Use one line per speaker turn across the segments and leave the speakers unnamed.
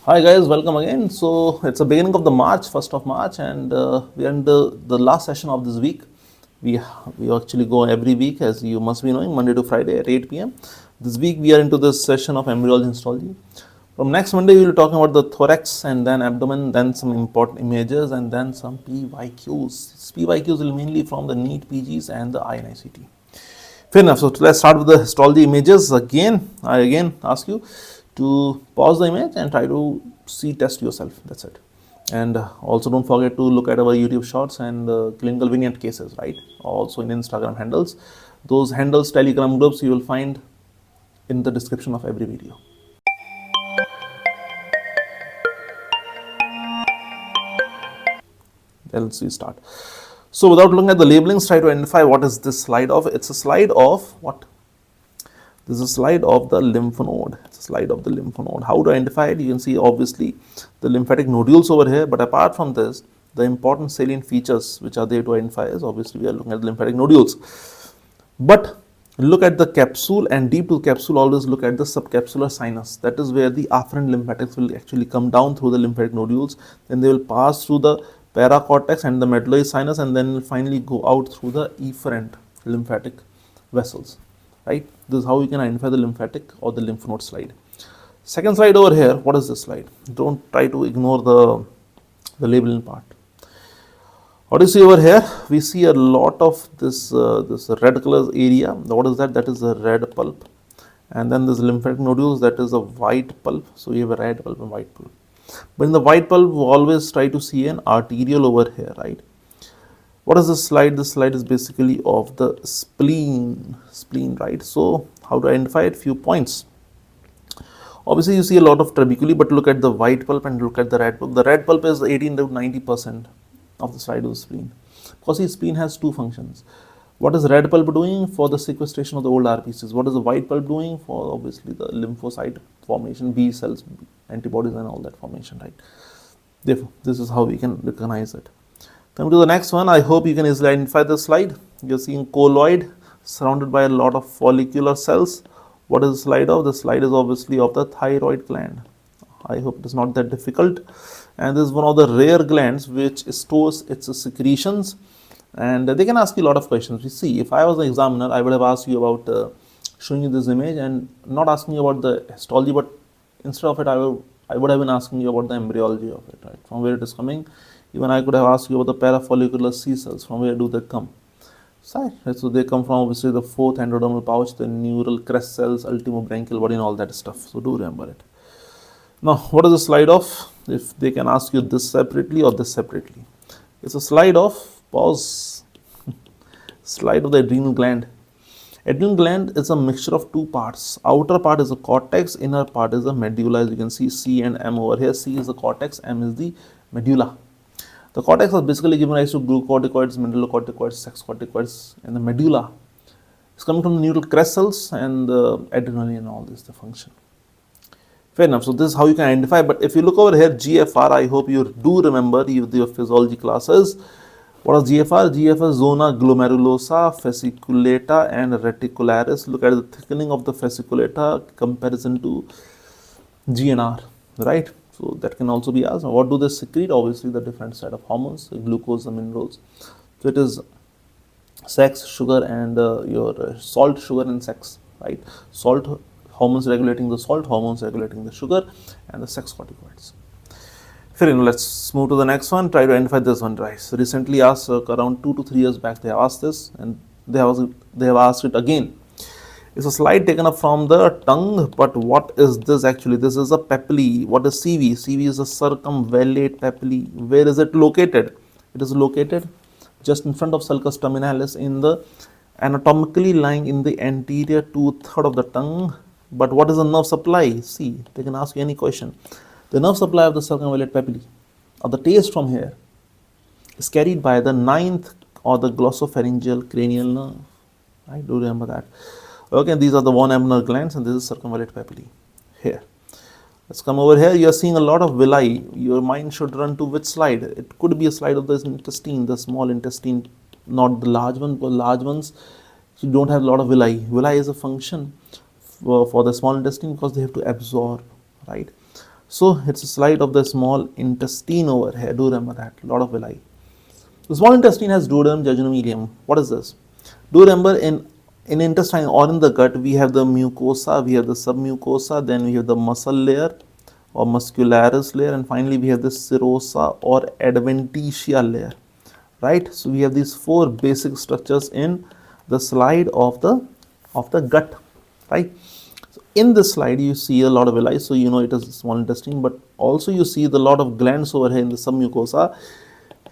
Hi guys, welcome again. So it's the beginning of the March, 1st of March, and we are in the last session of this week. We actually go every week, as you must be knowing, Monday to Friday at 8 p.m. This week we are into this session of embryology and histology. From next Monday we will be talking about the thorax and then abdomen, then some important images, and then some PYQs. These PYQs will mainly from the NEET PGs and the INICET. Fair enough. So let's start with the histology images. I again ask you to pause the image and try to test yourself. That's it. And also don't forget to look at our YouTube shorts and clinical vignette cases, right? Also in Instagram handles. Those handles, Telegram groups you will find in the description of every video. Let's start. So without looking at the labelings, try to identify what is this slide of. It's a slide of what? This is a slide of the lymph node. It's a slide of the lymph node. How to identify it? You can see obviously the lymphatic nodules over here, but apart from this, the important salient features which are there to identify is obviously we are looking at the lymphatic nodules. But look at the capsule, and deep to the capsule, always look at the subcapsular sinus. That is where the afferent lymphatics will actually come down through the lymphatic nodules. Then they will pass through the paracortex and the medullary sinus, and then will finally go out through the efferent lymphatic vessels. Right? This is how you can identify the lymphatic or the lymph node slide. Second slide over here, what is this slide? Don't try to ignore the labeling part. What do you see over here? We see a lot of this red color area. What is that? That is the red pulp. And then this lymphatic nodules, that is a white pulp. So you have a red pulp and white pulp. But in the white pulp, we always try to see an arteriole over here, right? What is this slide? This slide is basically of the spleen, right? So how to identify it? Few points. Obviously you see a lot of trabeculae, but look at the white pulp and look at the red pulp. The red pulp is 18 to 90% of the slide of the spleen, because the spleen has two functions. What is red pulp doing? For the sequestration of the old RBCs. What is the white pulp doing? For obviously the lymphocyte formation, B cells, antibodies and all that formation, right? Therefore, this is how we can recognize it. Coming to the next one, I hope you can easily identify the slide. You're seeing colloid surrounded by a lot of follicular cells. What is the slide of? The slide is obviously of the thyroid gland. I hope it is not that difficult. And this is one of the rare glands which stores its secretions. And they can ask you a lot of questions. You see, if I was an examiner, I would have asked you about showing you this image and not asking you about the histology, but instead of it, I would have been asking you about the embryology of it, right? From where it is coming. Even I could have asked you about the parafollicular C cells. From where do they come? So they come from obviously the fourth endodermal pouch, the neural crest cells, ultimobranchial body and all that stuff. So do remember it. Now, what is the slide of? If they can ask you this separately or this separately. It's a slide of, pause, slide of the adrenal gland. Adrenal gland is a mixture of two parts. Outer part is the cortex, inner part is the medulla. As you can see, C and M over here. C is the cortex, M is the medulla. The cortex is basically given rise to glucocorticoids, mineralocorticoids, sex corticoids, and the medulla is coming from the neural crest cells and the adrenaline and all this, the function. Fair enough. So this is how you can identify. But if you look over here, GFR, I hope you do remember your physiology classes. What is GFR? GFR is zona glomerulosa, fasciculata, and reticularis. Look at the thickening of the fasciculata comparison to GNR, right? So that can also be asked. What do they secrete? Obviously the different set of hormones, glucose, the minerals. So it is sex, sugar, and your salt, sugar, and sex, right? Salt hormones regulating the salt, hormones regulating the sugar, and the sex corticoids. Fair enough. Let's move to the next one. Try to identify this one, guys. Recently asked, around 2 to 3 years back, they have asked this, and they have asked it again. It's a slide taken up from the tongue, but what is this actually? This is a papilla. What is CV? CV is a circumvallate papilla. Where is it located? It is located just in front of sulcus terminalis, in the anatomically lying in the anterior 2/3 of the tongue. But what is the nerve supply? See, they can ask you any question. The nerve supply of the circumvallate papilla, or the taste from here, is carried by the 9th or the glossopharyngeal cranial nerve. I do remember that. Okay, these are the von Ebner glands, and this is circumvallate papilla here. Let's come over here. You are seeing a lot of villi. Your mind should run to which slide? It could be a slide of the intestine, the small intestine, not the large one. For large ones, you don't have a lot of villi. Villi is a function for the small intestine because they have to absorb, right? So it's a slide of the small intestine over here. Do remember that. A lot of villi. The small intestine has duodenum, jejunum, ileum. What is this? Do remember in intestine or in the gut we have the mucosa, we have the submucosa, then we have the muscle layer or muscularis layer, and finally we have the serosa or adventitia layer, right? So we have these four basic structures in the slide of the gut, right? So in this slide you see a lot of villi, so you know it is small intestine, but also you see the lot of glands over here in the submucosa,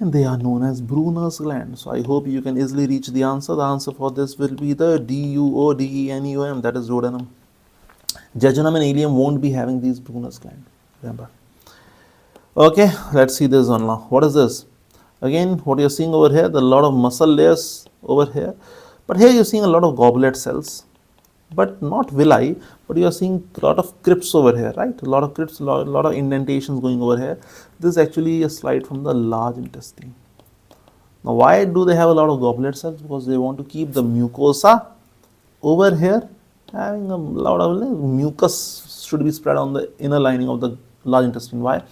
and they are known as Brunner's gland. So I hope you can easily reach the answer. The answer for this will be the duodenum, that is duodenum. Jejunum and ileum won't be having these Brunner's gland, remember. Okay, let's see this one now. What is this? Again, what you're seeing over here, the lot of muscle layers over here, but here you're seeing a lot of goblet cells, but not villi, but you are seeing a lot of crypts over here, right? A lot of crypts, a lot of indentations going over here. This is actually a slide from the large intestine. Now, why do they have a lot of goblet cells? Because they want to keep the mucosa over here having a lot of mucus should be spread on the inner lining of the large intestine. Why?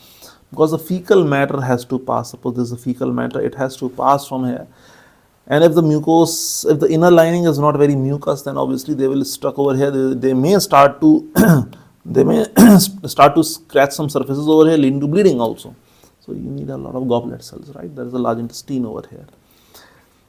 Because the fecal matter has to pass. Suppose this is a fecal matter, it has to pass from here. And if the mucus, if the inner lining is not very mucus, then obviously they will stuck over here. They may start to they may start to scratch some surfaces over here, leading to bleeding also. So you need a lot of goblet cells, right? There is a large intestine over here.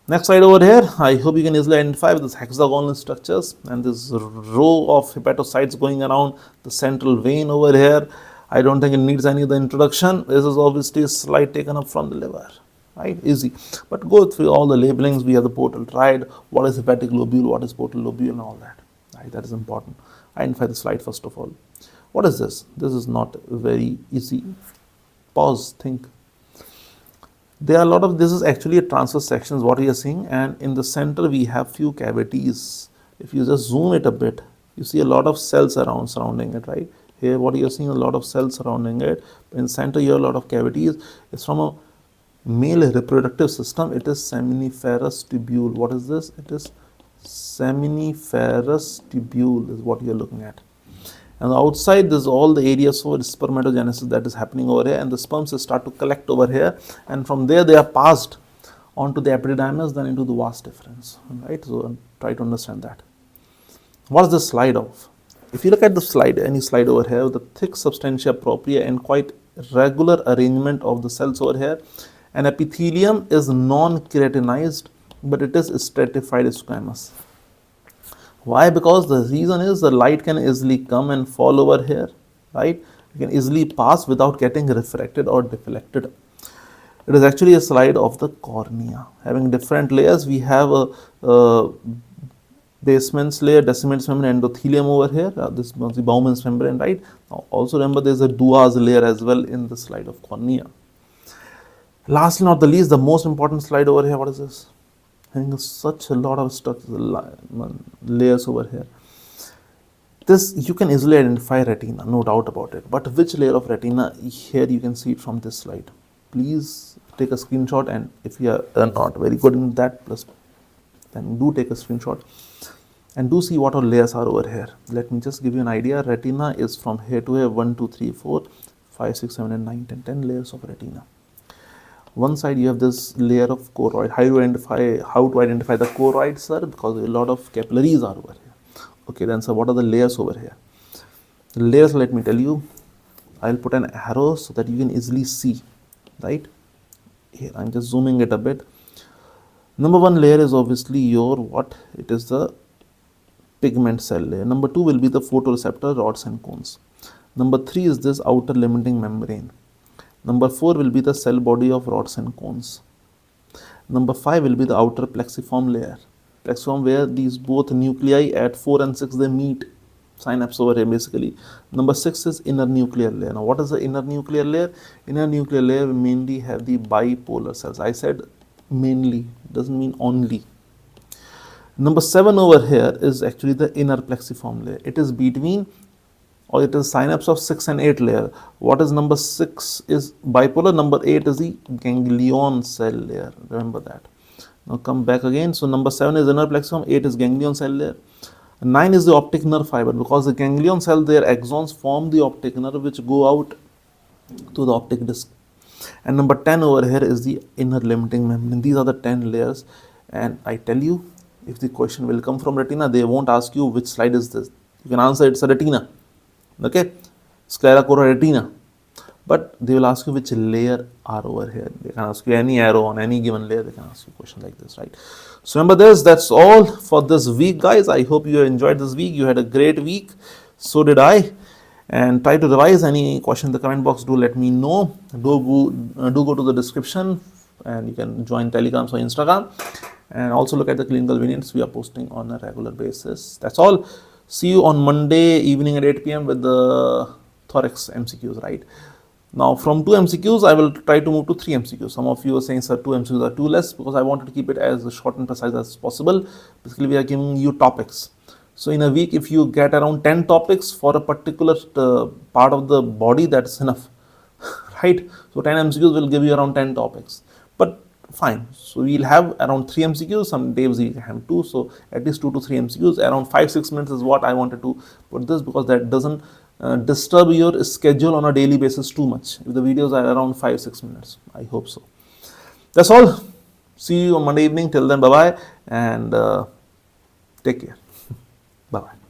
Next slide over here, I hope you can easily identify with this hexagonal structures and this row of hepatocytes going around the central vein over here. I don't think it needs any of the introduction. This is obviously a slide taken up from the liver, right? Easy. But go through all the labelings. We have the portal triad. What is hepatic lobule? What is portal lobule? And all that. Right? That is important. Identify the slide first of all. What is this? This is not very easy. Pause. Think. There are a lot of, this is actually a transverse sections what we are seeing, and in the center we have few cavities. If you just zoom it a bit, you see a lot of cells surrounding it, right? Here what you are seeing, a lot of cells surrounding it. In center you have a lot of cavities. It's from a male reproductive system. It is seminiferous tubule. What is this? It is seminiferous tubule is what you are looking at. And outside this is all the areas for spermatogenesis that is happening over here, and the sperms start to collect over here, and from there they are passed onto the epididymis, then into the vas deferens, right? So try to understand that. What is the slide of? If you look at the slide, any slide over here, the thick substantia propria and quite regular arrangement of the cells over here, and epithelium is non-keratinized, but it is stratified squamous. Why? Because the reason is the light can easily come and fall over here, right? You can easily pass without getting refracted or deflected. It is actually a slide of the cornea. Having different layers, we have a basement's layer, Descemet's membrane, endothelium over here. This is the Bowman's membrane, right? Now, also remember there is a Dua's layer as well in the slide of cornea. Lastly, not the least, the most important slide over here, what is this? Having such a lot of structures, layers over here. This you can easily identify retina, no doubt about it. But which layer of retina? Here you can see it from this slide. Please take a screenshot, and if you are not very good in that, then do take a screenshot and do see what all layers are over here. Let me just give you an idea. Retina is from here to here 1, 2, 3, 4, 5, 6, 7, and 9, 10 layers of retina. One side you have this layer of choroid. How to identify the choroid, sir? Because a lot of capillaries are over here. Okay, then sir, what are the layers over here? The layers, let me tell you. I'll put an arrow so that you can easily see, right? Here, I'm just zooming it a bit. Number one layer is obviously your what? It is the pigment cell layer. Number two will be the photoreceptor rods and cones. Number three is this outer limiting membrane. Number 4 will be the cell body of rods and cones. Number 5 will be the outer plexiform layer. Plexiform where these both nuclei at 4 and 6 they meet. Synapse over here basically. Number 6 is inner nuclear layer. Now what is the inner nuclear layer? Inner nuclear layer we mainly have the bipolar cells. I said mainly, doesn't mean only. Number 7 over here is actually the inner plexiform layer. It is between, or it is synapse of 6 and 8 layer. What is number 6 is bipolar, number 8 is the ganglion cell layer. Remember that. Now come back again. So number 7 is inner plexiform, 8 is ganglion cell layer. 9 is the optic nerve fiber, because the ganglion cell, their axons form the optic nerve which go out to the optic disc. And number 10 over here is the inner limiting membrane. These are the 10 layers, and I tell you, if the question will come from retina, they won't ask you which slide is this. You can answer it's a retina, okay, sclera cora retina, but they will ask you which layer are over here. They can ask you any arrow on any given layer. They can ask you a question like this, right? So remember this. That's all for this week, guys. I hope you enjoyed this week. You had a great week. So did I. And try to revise. Any question in the comment box, do let me know. Do go to the description, and you can join Telegrams or Instagram, and also look at the clinical vignettes we are posting on a regular basis. That's all. See you on Monday evening at 8 p.m. with the thorax MCQs, right? Now from 2 MCQs, I will try to move to 3 MCQs. Some of you are saying, sir, 2 MCQs are too less, because I wanted to keep it as short and precise as possible. Basically, we are giving you topics. So in a week, if you get around 10 topics for a particular part of the body, that's enough, right? So 10 MCQs will give you around 10 topics, but fine. So we'll have around 3 MCQs, some days we have 2, so at least 2 to 3 MCQs, around 5-6 minutes is what I wanted to put this, because that doesn't disturb your schedule on a daily basis too much. If the videos are around 5-6 minutes, I hope so. That's all. See you on Monday evening. Till then, bye bye, and take care. Bye bye.